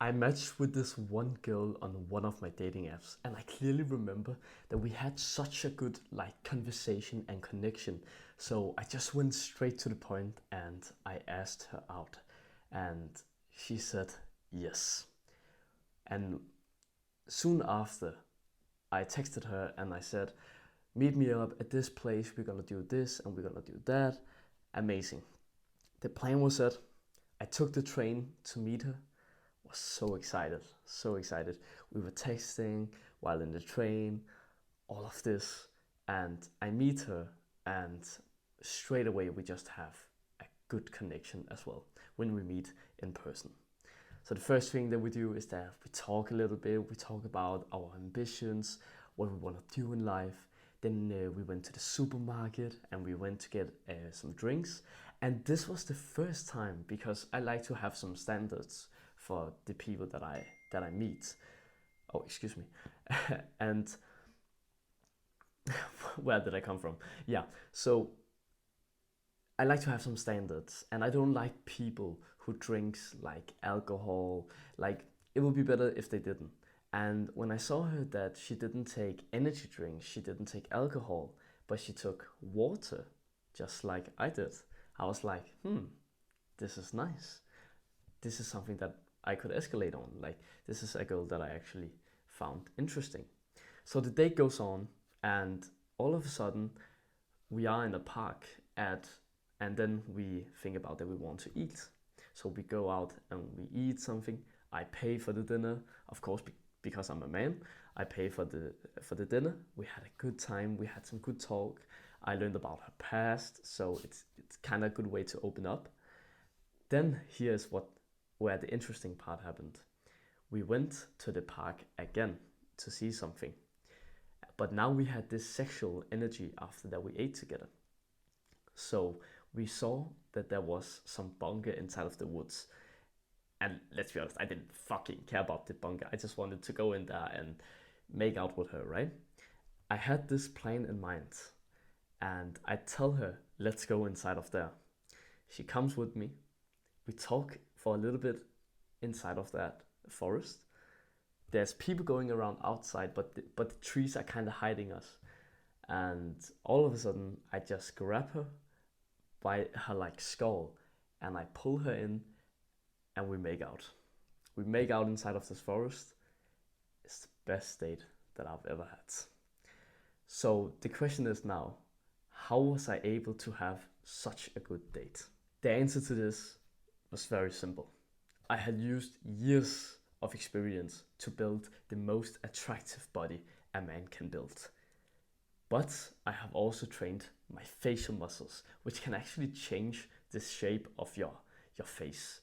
I matched with this one girl on one of my dating apps, and I clearly remember that we had such a good conversation and connection. So I just went straight to the point and I asked her out, and she said yes. And soon after, I texted her and I said, "Meet me up at this place. We're gonna do this and we're gonna do that." Amazing. The plan was set. I took the train to meet her. Was so excited, so excited. We were texting while in the train, all of this, and I meet her, and straight away we just have a good connection as well when we meet in person. So the first thing that we do is that we talk a little bit. We talk about our ambitions, what we want to do in life. Then we went to the supermarket and we went to get some drinks. And this was the first time, because I like to have some standards for the people that I meet. Oh, excuse me. And where did I come from? Yeah. So I like to have some standards, and I don't like people who drinks like alcohol. Like, it would be better if they didn't. And when I saw her that she didn't take energy drinks, she didn't take alcohol, but she took water, just like I did, I was like, this is nice. This is something that I could escalate on. Like, this is a girl that I actually found interesting. So the date goes on, and all of a sudden, we are in a park and then we think about that we want to eat. So we go out and we eat something. I pay for the dinner, of course, because I'm a man. I pay for the dinner. We had a good time. We had some good talk. I learned about her past, so it's kind of a good way to open up. Then here's where the interesting part happened. We went to the park again to see something. But now we had this sexual energy after that we ate together. So we saw that there was some bunker inside of the woods. And let's be honest, I didn't fucking care about the bunker. I just wanted to go in there and make out with her, right? I had this plan in mind. And I tell her, let's go inside of there. She comes with me. We talk for a little bit inside of that forest. There's people going around outside, but the trees are kind of hiding us. And all of a sudden, I just grab her by her skull, and I pull her in, and we make out. We make out inside of this forest. It's the best date that I've ever had. So the question is now, how was I able to have such a good date? The answer to this was very simple. I had used years of experience to build the most attractive body a man can build. But I have also trained my facial muscles, which can actually change the shape of your face.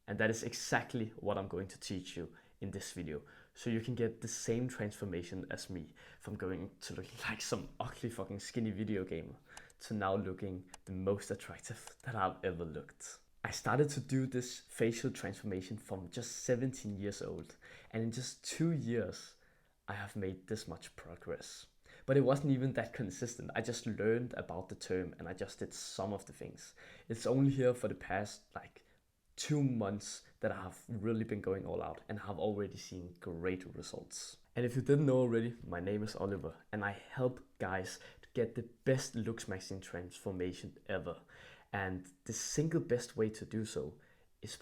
And that is exactly what I'm going to teach you in this video. So you can get the same transformation as me, from going to looking like some ugly fucking skinny video gamer to now looking the most attractive that I've ever looked. I started to do this facial transformation from just 17 years old, and in just 2 years, I have made this much progress. But it wasn't even that consistent. I just learned about the term and I just did some of the things. It's only here for the past 2 months that I have really been going all out, and have already seen great results. And if you didn't know already, my name is Oliver, and I help guys to get the best looksmaxxing transformation ever. And the single best way to do so is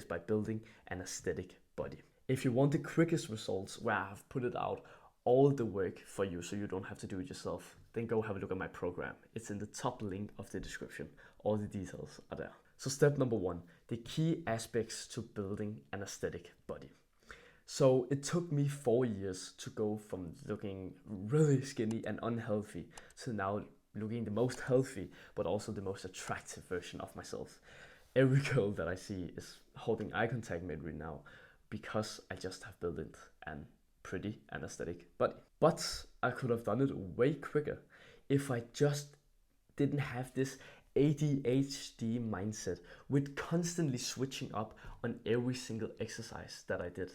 by building an aesthetic body. If you want the quickest results, where I have put it out all the work for you so you don't have to do it yourself, then go have a look at my program. It's in the top link of the description. All the details are there. So step number 1, the key aspects to building an aesthetic body. So it took me 4 years to go from looking really skinny and unhealthy to now looking the most healthy, but also the most attractive version of myself. Every girl that I see is holding eye contact with me now, because I just have built it and pretty and aesthetic body. But I could have done it way quicker if I just didn't have this ADHD mindset with constantly switching up on every single exercise that I did.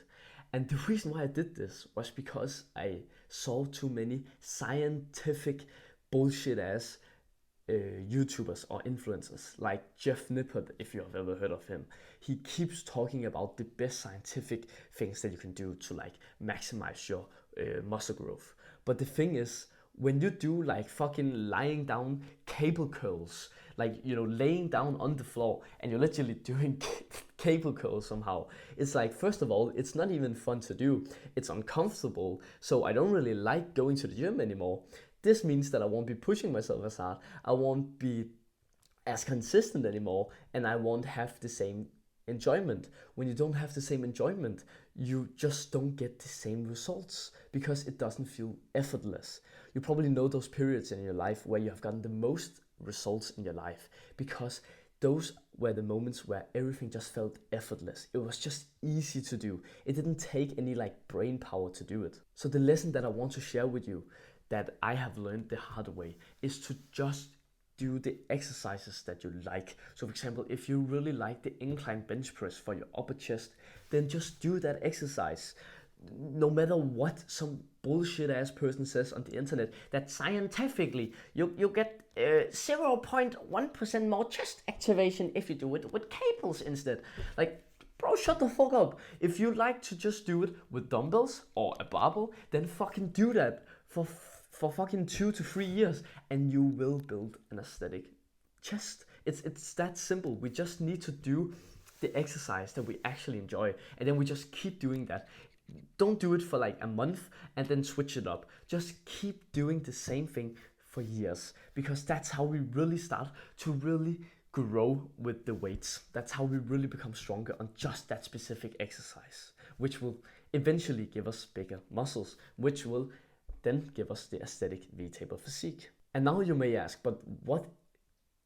And the reason why I did this was because I saw too many scientific bullshit ass YouTubers or influencers like Jeff Nippert, if you have ever heard of him. He keeps talking about the best scientific things that you can do to like maximize your muscle growth. But the thing is, when you do like fucking lying down cable curls, like, you know, laying down on the floor and you're literally doing cable curls somehow, it's like, first of all, it's not even fun to do. It's uncomfortable. So I don't really like going to the gym anymore. This means that I won't be pushing myself as hard. I won't be as consistent anymore, and I won't have the same enjoyment. When you don't have the same enjoyment, you just don't get the same results because it doesn't feel effortless. You probably know those periods in your life where you have gotten the most results in your life because those were the moments where everything just felt effortless. It was just easy to do. It didn't take any like brain power to do it. So the lesson that I want to share with you that I have learned the hard way is to just do the exercises that you like. So for example, if you really like the incline bench press for your upper chest, then just do that exercise. No matter what some bullshit ass person says on the internet, that scientifically you get 0.1% more chest activation if you do it with cables instead. Like, bro, shut the fuck up. If you like to just do it with dumbbells or a barbell, then fucking do that for fucking 2 to 3 years and you will build an aesthetic chest. It's that simple. We just need to do the exercise that we actually enjoy, and then we just keep doing that. Don't do it for like a month and then switch it up. Just keep doing the same thing for years, because that's how we really start to really grow with the weights. That's how we really become stronger on just that specific exercise, which will eventually give us bigger muscles, which will then give us the aesthetic V-taper physique. And now you may ask, but what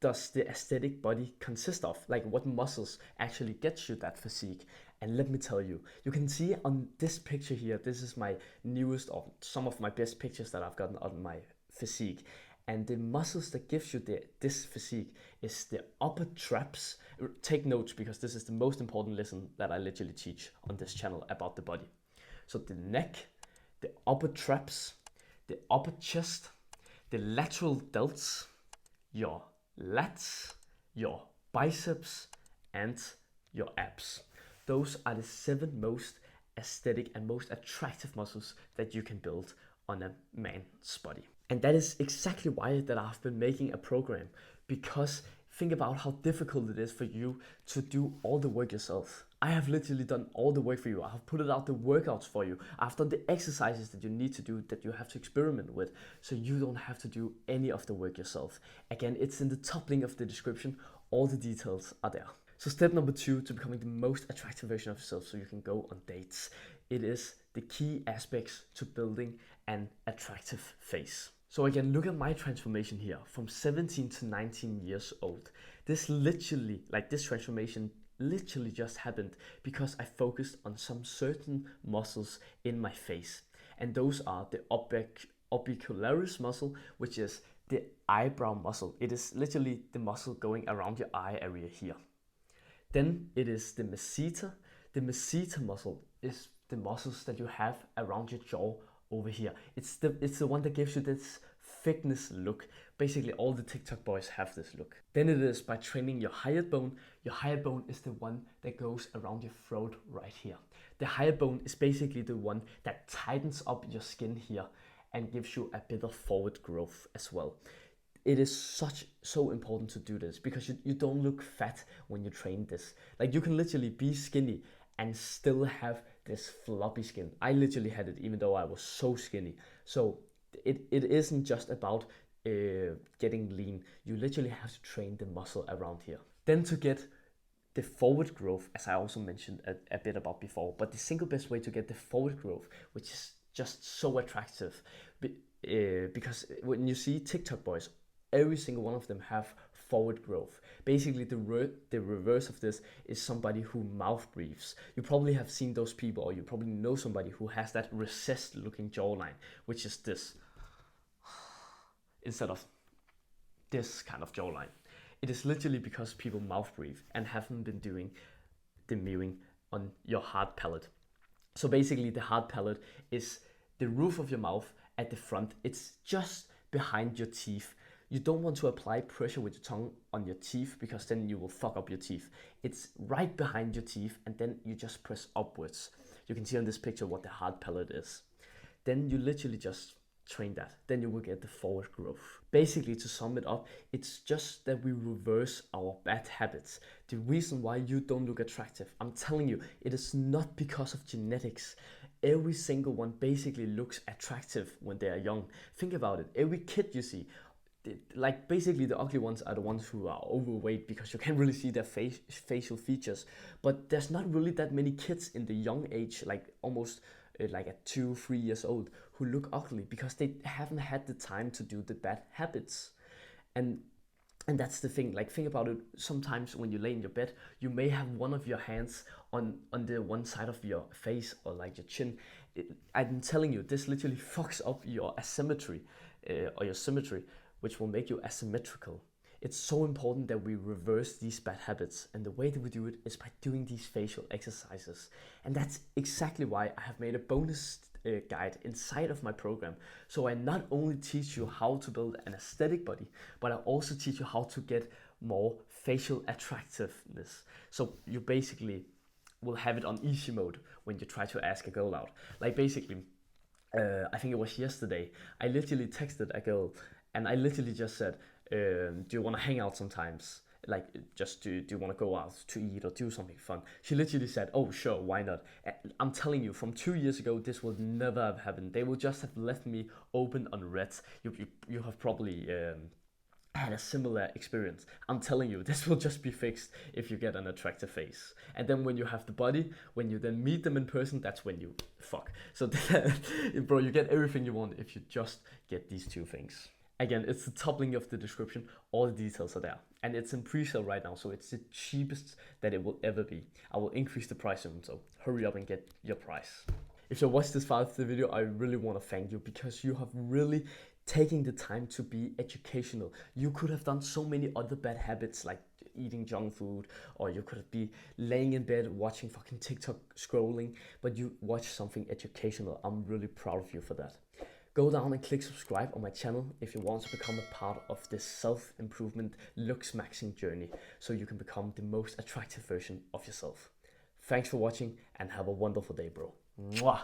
does the aesthetic body consist of? Like, what muscles actually get you that physique? And let me tell you, you can see on this picture here, this is my newest or some of my best pictures that I've gotten on my physique. And the muscles that gives you this physique is the upper traps. Take notes, because this is the most important lesson that I literally teach on this channel about the body. So the neck, the upper traps, the upper chest, the lateral delts, your lats, your biceps, and your abs. Those are the 7 most aesthetic and most attractive muscles that you can build on a man's body. And that is exactly why that I've been making a program, because think about how difficult it is for you to do all the work yourself. I have literally done all the work for you. I have put it out the workouts for you. I've done the exercises that you need to do, that you have to experiment with, so you don't have to do any of the work yourself. Again, it's in the top link of the description. All the details are there. So step number 2 to becoming the most attractive version of yourself so you can go on dates. It is the key aspects to building an attractive face. So again, look at my transformation here from 17 to 19 years old. This transformation literally just happened because I focused on some certain muscles in my face. And those are the orbicularis muscle, which is the eyebrow muscle. It is literally the muscle going around your eye area here. Then it is the masseter. The masseter muscle is the muscles that you have around your jaw over here. It's the one that gives you this thickness look. Basically all the TikTok boys have this look. Then it is by training your hyoid bone. Your hyoid bone is the one that goes around your throat right here. The hyoid bone is basically the one that tightens up your skin here and gives you a bit of forward growth as well. It is so important to do this because you don't look fat when you train this. Like, you can literally be skinny and still have this floppy skin. I literally had it even though I was so skinny. So it isn't just about getting lean. You literally have to train the muscle around here. Then to get the forward growth, as I also mentioned a bit about before, but the single best way to get the forward growth, which is just so attractive, because when you see TikTok boys, every single one of them have forward growth. Basically, the reverse of this is somebody who mouth breathes. You probably have seen those people, or you probably know somebody who has that recessed looking jawline, which is this, instead of this kind of jawline. It is literally because people mouth breathe and haven't been doing the mirroring on your hard palate. So basically, the hard palate is the roof of your mouth at the front. It's just behind your teeth. You don't want to apply pressure with your tongue on your teeth because then you will fuck up your teeth. It's right behind your teeth and then you just press upwards. You can see on this picture what the hard palate is. Then you literally just train that. Then you will get the forward growth. Basically, to sum it up, it's just that we reverse our bad habits. The reason why you don't look attractive, I'm telling you, it is not because of genetics. Every single one basically looks attractive when they are young. Think about it. Every kid you see, like basically the ugly ones are the ones who are overweight because you can't really see their facial features. But there's not really that many kids in the young age, like almost like at 2-3 years old, who look ugly because they haven't had the time to do the bad habits. And that's the thing. Like, think about it. Sometimes when you lay in your bed, you may have one of your hands on the one side of your face or like your chin. I'm telling you, this literally fucks up your asymmetry or your symmetry, which will make you asymmetrical. It's so important that we reverse these bad habits, and the way that we do it is by doing these facial exercises. And that's exactly why I have made a bonus guide inside of my program. So I not only teach you how to build an aesthetic body, but I also teach you how to get more facial attractiveness. So you basically will have it on easy mode when you try to ask a girl out. Like basically, I think it was yesterday, I literally texted a girl and I literally just said, do you want to hang out sometimes? Like, just do you want to go out to eat or do something fun? She literally said, oh sure, why not? I'm telling you, from 2 years ago, this would never have happened. They would just have left me open on red. You have probably had a similar experience. I'm telling you, this will just be fixed if you get an attractive face. And then when you have the body, when you then meet them in person, that's when you fuck. So bro, you get everything you want if you just get these two things. Again, it's the top link of the description. All the details are there. And it's in pre-sale right now, so it's the cheapest that it will ever be. I will increase the price soon, so hurry up and get your price. If you watched this far of the video, I really want to thank you because you have really taken the time to be educational. You could have done so many other bad habits like eating junk food, or you could be laying in bed watching fucking TikTok scrolling, but you watch something educational. I'm really proud of you for that. Go down and click subscribe on my channel if you want to become a part of this self-improvement looksmaxxing journey so you can become the most attractive version of yourself. Thanks for watching and have a wonderful day, bro. Mwah!